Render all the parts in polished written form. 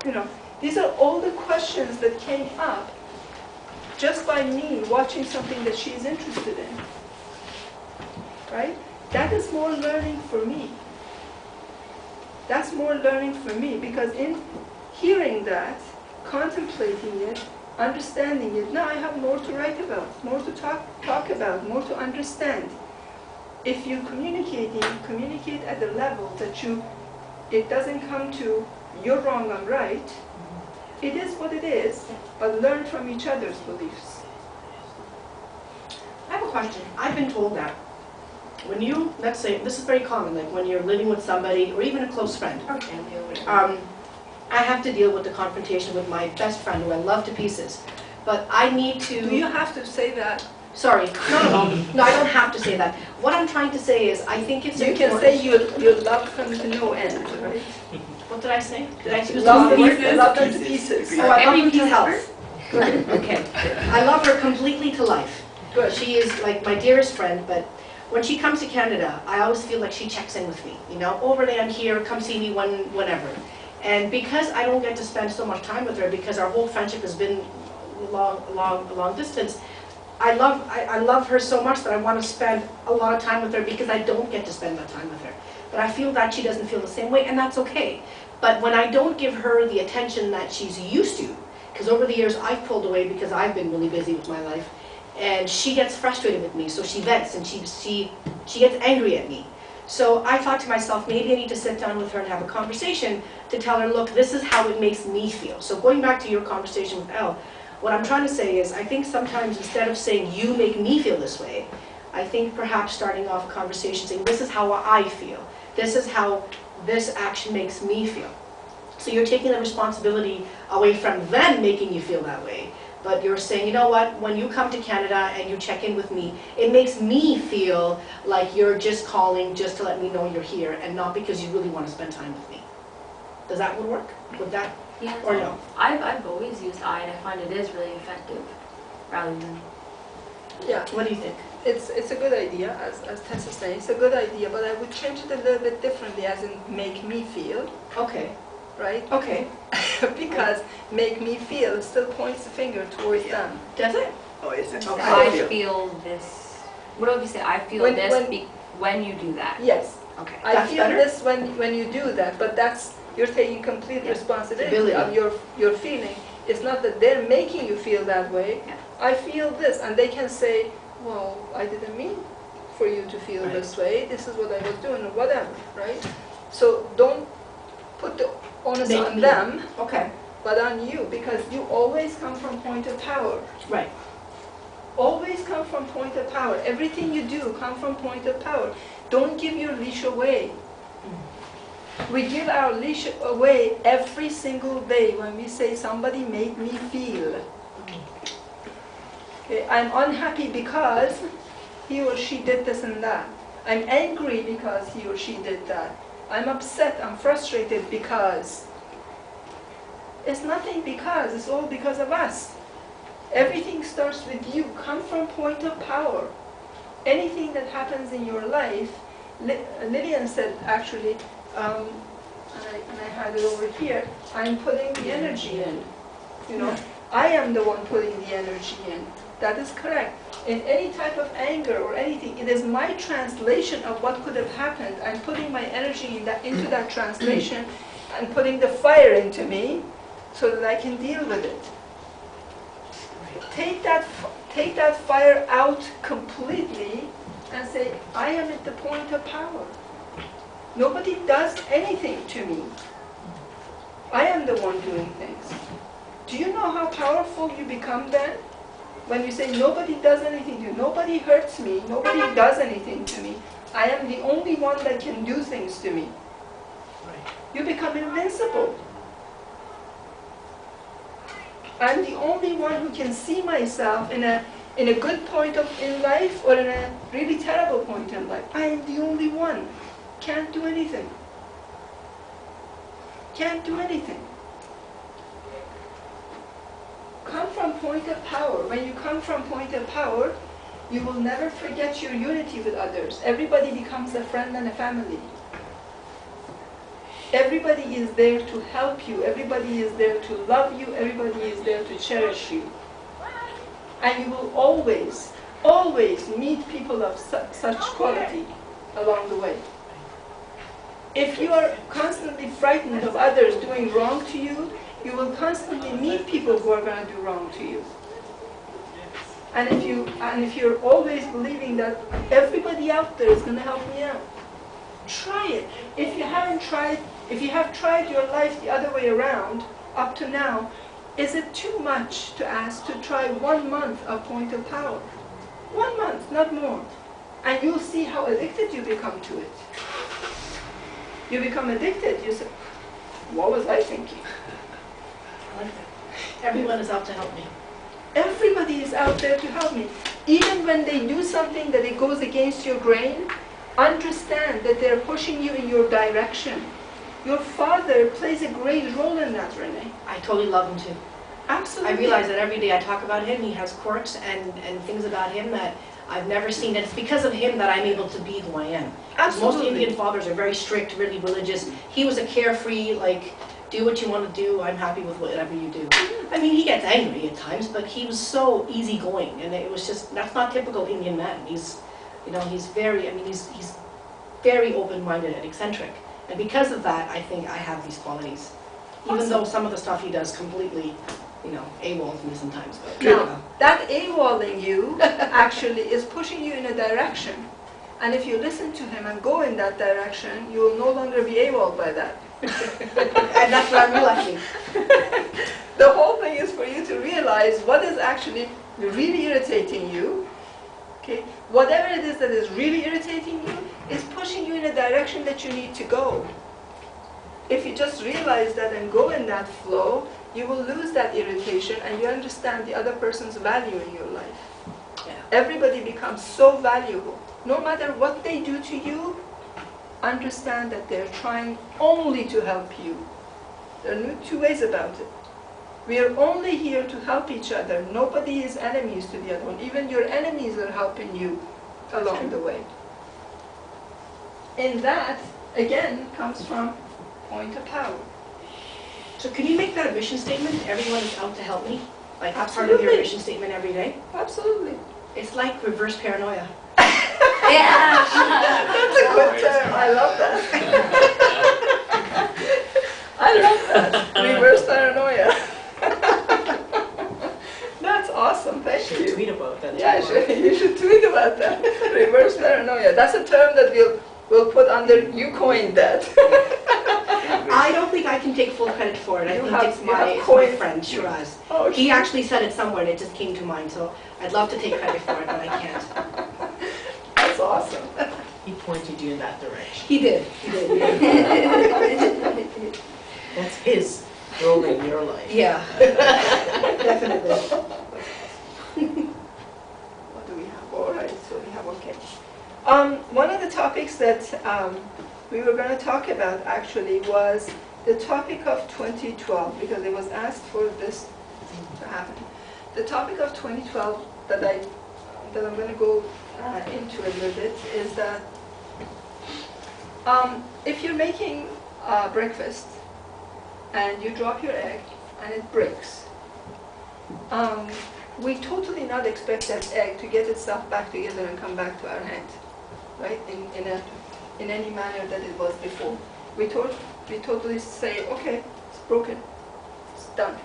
You know, these are all the questions that came up just by me watching something that she's interested in. Right? That is more learning for me. That's more learning for me, because in hearing that, contemplating it, understanding it, now I have more to write about, more to talk about, more to understand. If you communicate at the level that it doesn't come to you're wrong, I'm right. It is what it is, but learn from each other's beliefs. I have a question. I've been told that when you, let's say, this is very common, like when you're living with somebody or even a close friend, I have to deal with the confrontation with my best friend who I love to pieces, but I need to... Do you have to say that? Sorry, no, I don't have to say that. What I'm trying to say is, I think it's important... You can say you love them to no end, right? What did I say? Did I use love the word? love them to pieces. Oh, I love her to health. Good, okay. I love her completely to life. Good. She is like my dearest friend, but when she comes to Canada, I always feel like she checks in with me. You know, overland here, come see me whenever. And because I don't get to spend so much time with her, because our whole friendship has been long distance, I love her so much that I want to spend a lot of time with her because I don't get to spend that time with her. But I feel that she doesn't feel the same way, and that's okay. But when I don't give her the attention that she's used to, because over the years I've pulled away because I've been really busy with my life, and she gets frustrated with me, so she vents and she gets angry at me. So I thought to myself, maybe I need to sit down with her and have a conversation to tell her, look, this is how it makes me feel. So going back to your conversation with Elle, what I'm trying to say is, I think sometimes instead of saying, you make me feel this way, I think perhaps starting off a conversation saying, this is how I feel. This is how this action makes me feel. So you're taking the responsibility away from them making you feel that way. But you're saying, you know what, when you come to Canada and you check in with me, it makes me feel like you're just calling just to let me know you're here and not because you really want to spend time with me. Does that would work? Would that, yeah, or no? I've always used I, and I find it is really effective rather than... Yeah. What do you think? It's a good idea, as Tess is saying, it's a good idea, but I would change it a little bit differently, as in make me feel. Okay. Right? Okay. Because make me feel still points the finger towards them. Does it? Oh, is it? Okay. I feel this... What do you say? I feel When- this when- when you do that. Yes. Okay. I That's feel better? this when you do that, but that's, you're taking complete Yeah. responsibility of your feeling. It's not that they're making you feel that way. Yeah. I feel this, and they can say, well, I didn't mean for you to feel this way. This is what I was doing, or whatever, right? So don't put the onus Make on me. them, Okay. but on you, because you always come from point of power. Right. Always come from point of power. Everything you do come from point of power. Don't give your leash away. We give our leash away every single day when we say somebody made me feel. Okay, I'm unhappy because he or she did this and that. I'm angry because he or she did that. I'm upset, I'm frustrated because. It's nothing because, it's all because of us. Everything starts with you. Come from point of power. Anything that happens in your life, Lillian said actually, and I had it over here, I'm putting the energy in. You know, I am the one putting the energy in. That is correct. In any type of anger or anything, it is my translation of what could have happened. I'm putting my energy into that translation and putting the fire into me so that I can deal with it. Take that fire out completely and say, I am at the point of power. Nobody does anything to me. I am the one doing things. Do you know how powerful you become then? When you say nobody does anything to you, nobody hurts me, nobody does anything to me. I am the only one that can do things to me. You become invincible. I'm the only one who can see myself in a good point in life or in a really terrible point in life. I am the only one. Can't do anything. Can't do anything. Come from point of power. When you come from point of power, you will never forget your unity with others. Everybody becomes a friend and a family. Everybody is there to help you. Everybody is there to love you. Everybody is there to cherish you. And you will always, always meet people of such quality along the way. If you are constantly frightened of others doing wrong to you, you will constantly meet people who are going to do wrong to you. And if you're always believing that everybody out there is going to help me out, try it. If you have tried your life the other way around up to now, is it too much to ask to try 1 month of Point of Power? 1 month, not more. And you'll see how addicted you become to it. You become addicted. You say, what was I thinking? I like that. Everyone is out to help me. Everybody is out there to help me. Even when they do something that it goes against your grain, understand that they're pushing you in your direction. Your father plays a great role in that, Renee. I totally love him too. Absolutely. I realize that every day I talk about him, he has quirks and things about him that I've never seen. And it's because of him that I'm able to be who I am. Absolutely. Most Indian fathers are very strict, really religious. He was a carefree, like, do what you want to do, I'm happy with whatever you do. I mean, he gets angry at times, but he was so easygoing, and it was just, that's not typical Indian man. He's, you know, he's very, I mean, he's very open-minded and eccentric. And because of that, I think I have these qualities. Even though some of the stuff he does completely, you know, AWOLs me sometimes. But, Now, that AWOLing you actually is pushing you in a direction. And if you listen to him and go in that direction, you will no longer be AWOL by that. and that's what I'm realizing. The whole thing is for you to realize what is actually really irritating you. Okay? Whatever it is that is really irritating you is pushing you in a direction that you need to go. If you just realize that and go in that flow, you will lose that irritation and you understand the other person's value in your life. Yeah. Everybody becomes so valuable. No matter what they do to you, understand that they're trying only to help you. There are no two ways about it. We are only here to help each other. Nobody is enemies to the other one. Even your enemies are helping you along the way. And that, again, comes from Point of Power. So can you make that a mission statement? Everyone is out to help me? Like part of Absolutely. your mission statement every day? Absolutely. It's like reverse paranoia. Yeah. That's a good term. I love that. I love that. Reverse paranoia. That's awesome. Thank Should you. tweet about that. Yeah, tomorrow. you should tweet about that. Reverse paranoia. That's a term that we'll put under, you coined that. I don't think I can take full credit for it. I think it's my friend, Shiraz. Oh, He actually said it somewhere and it just came to mind, so I'd love to take credit for it, but I can't. That's awesome. He pointed you in that direction. He did. That's his role in your life. Yeah, definitely. What do we have? All right, so we have, okay. One of the topics that we were going to talk about actually was the topic of 2012, because it was asked for this to happen. The topic of 2012 that I'm going to go into a little bit is that if you're making breakfast and you drop your egg and it breaks, we totally not expect that egg to get itself back together and come back to our hand, right? In any manner that it was before. We totally say, okay, it's broken, it's done.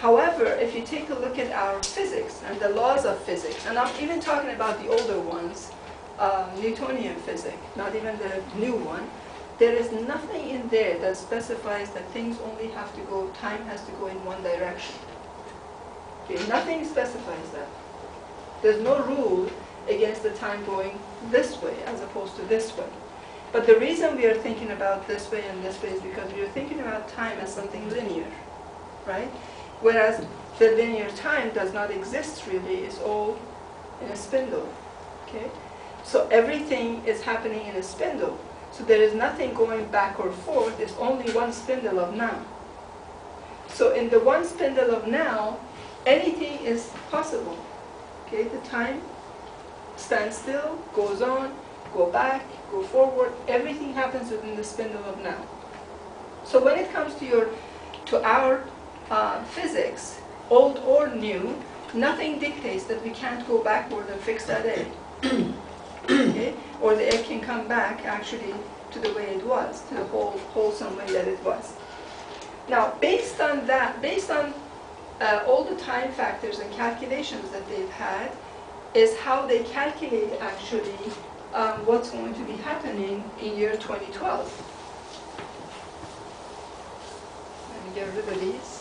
However, if you take a look at our physics and the laws of physics, and I'm even talking about the older ones, Newtonian physics, not even the new one, there is nothing in there that specifies that things only have to go, time has to go in one direction. Okay, nothing specifies that. There's no rule against the time going this way as opposed to this way. But the reason we are thinking about this way and this way is because we are thinking about time as something linear, right? Whereas the linear time does not exist really, it's all in a spindle, okay? So everything is happening in a spindle. So there is nothing going back or forth, it's only one spindle of now. So in the one spindle of now, anything is possible, okay? The time stands still, goes on, go back, go forward, everything happens within the spindle of now. So when it comes to our physics, old or new, nothing dictates that we can't go backward and fix that egg. Okay? Or the egg can come back actually to the way it was, to the wholesome way that it was. Now, based on that, based on all the time factors and calculations that they've had, is how they calculate actually what's going to be happening in year 2012. Let me get rid of these.